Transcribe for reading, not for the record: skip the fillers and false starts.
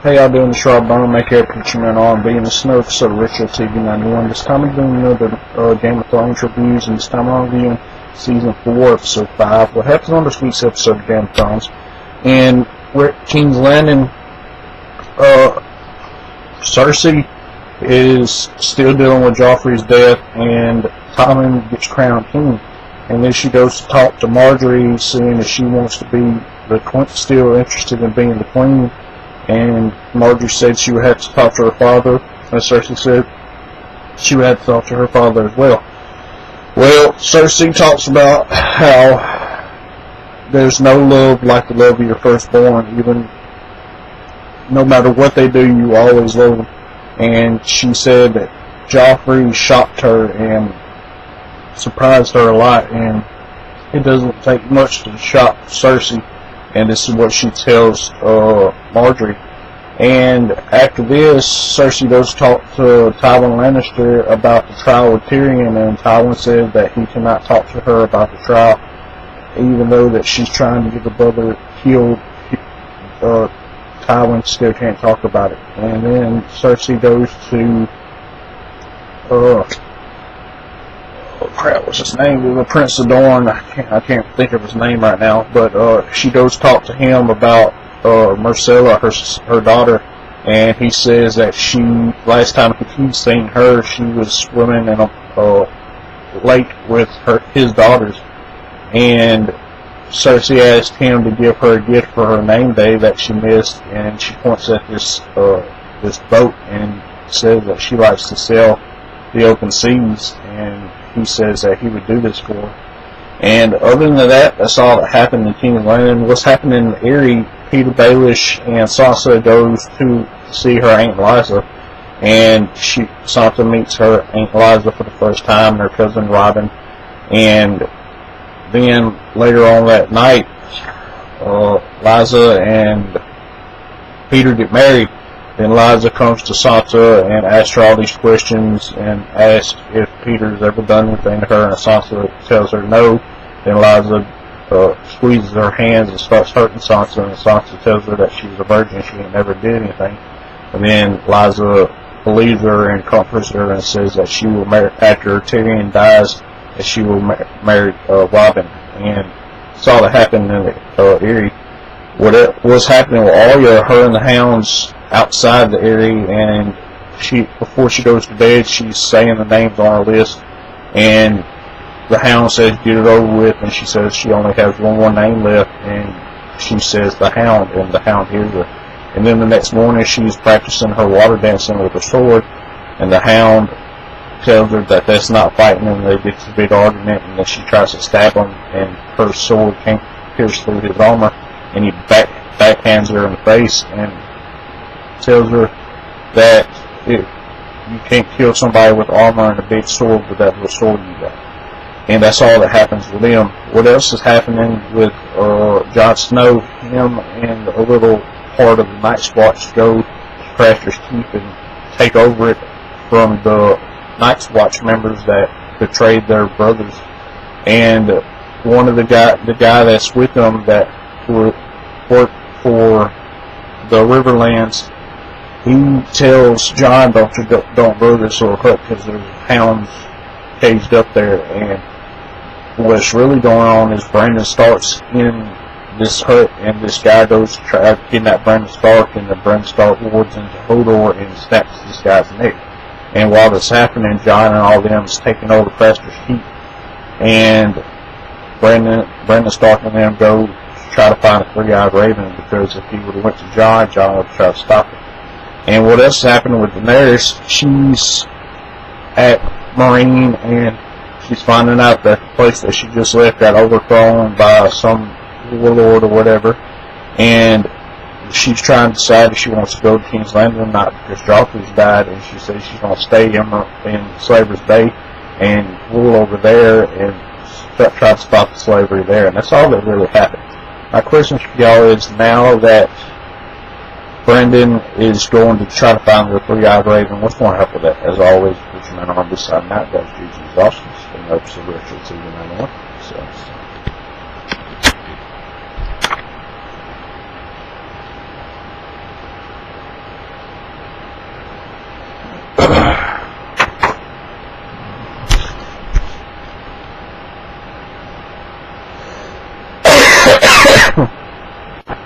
Hey, y'all doing? The Sharp Bone, make air preaching and R&B in the snow, so Richard TV 91. This time I'm doing another Game of Thrones reviews, and this time I'm reviewing Season 4, Episode 5. What happens on this week's episode of Game of Thrones? And we're at King's Landing. Cersei is still dealing with Joffrey's death, and Tommen gets crowned king. And then she goes to talk to Marjorie, saying that she wants to be the queen, still interested in being the queen. And Marjorie said she would have to talk to her father, and Cersei said she would have to talk to her father as well. Well, Cersei talks about how there's no love like the love of your firstborn. Even no matter what they do, you always love them. And she said that Joffrey shocked her and surprised her a lot, and it doesn't take much to shock Cersei. And this is what she tells Marjorie. And after this, Cersei goes to talk to Tywin Lannister about the trial with Tyrion, and Tywin says that he cannot talk to her about the trial, even though that she's trying to get the brother killed. Tywin still can't talk about it. And then Cersei goes to what's his name? The Prince of Dorne. I can't think of his name right now, but she goes to talk to him about Myrcella, her daughter, and he says that last time he'd seen her, she was swimming in a lake with his daughters, and Cersei asked him to give her a gift for her name day that she missed, and she points at this boat and says that she likes to sail the open seas, and he says that he would do this for her. And other than that, that's all that happened in King's Landing. What's happening in Eyrie, Peter Baelish and Sansa goes to see her Aunt Lysa, and Sansa meets her Aunt Lysa for the first time, and her cousin Robin. And then later on that night, Lysa and Peter get married. Then Lysa comes to Sansa and asks her all these questions and asks if Peter's ever done anything to her, and Sansa tells her no. Then Lysa squeezes her hands and starts hurting Sansa, and Sansa tells her that she's a virgin, she ain't never did anything. And then Lysa believes her and comforts her and says that she will marry, after Tyrion dies, that she will marry Robin. And that's all that happened in Eyrie. What's happening with Arya, her and the hounds outside the Eyrie, and before she goes to bed, she's saying the names on her list, and the hound says get it over with, and she says she only has one more name left, and she says the hound, and the hound hears her. And then the next morning she's practicing her water dancing with her sword, and the hound tells her that that's not fighting, and they get to a big argument, and then she tries to stab him, and her sword can't pierce through his armor, and he backhands her in the face and tells her that you can't kill somebody with armor and a big sword with that little sword you got. And that's all that happens with them. What else is happening with Jon Snow? Him and a little part of the Night's Watch go to Craster's Keep and take over it from the Night's Watch members that betrayed their brothers. And one of the guy that's with them that worked for the Riverlands, he tells Jon, don't go to this little hut because there's hounds caged up there. And what's really going on is Brandon Stark's in this hut, and this guy goes to try to kidnap Brandon Stark, and the Brandon Stark wards into Hodor and snaps this guy's neck. And while this happening, Jon and all them is taking over Craster's Keep, and Brandon Stark and them go to try to find a three-eyed raven, because if he would have went to Jon would have tried to stop it. And what else is happening with Daenerys? She's at Marine, and she's finding out that the place that she just left got overthrown by some warlord or whatever, and she's trying to decide if she wants to go to King's Landing or not, because Joffrey's died, and she says she's going to stay in Slaver's Bay and rule over there and try to stop the slavery there. And that's all that really happened. My question for y'all is, now that Brendan is going to try to find the three-eyed raven, what's going to happen with that? As always, put your man on this side. Now, guys, GG's awesome. Stay up to the virtual TV 91. So.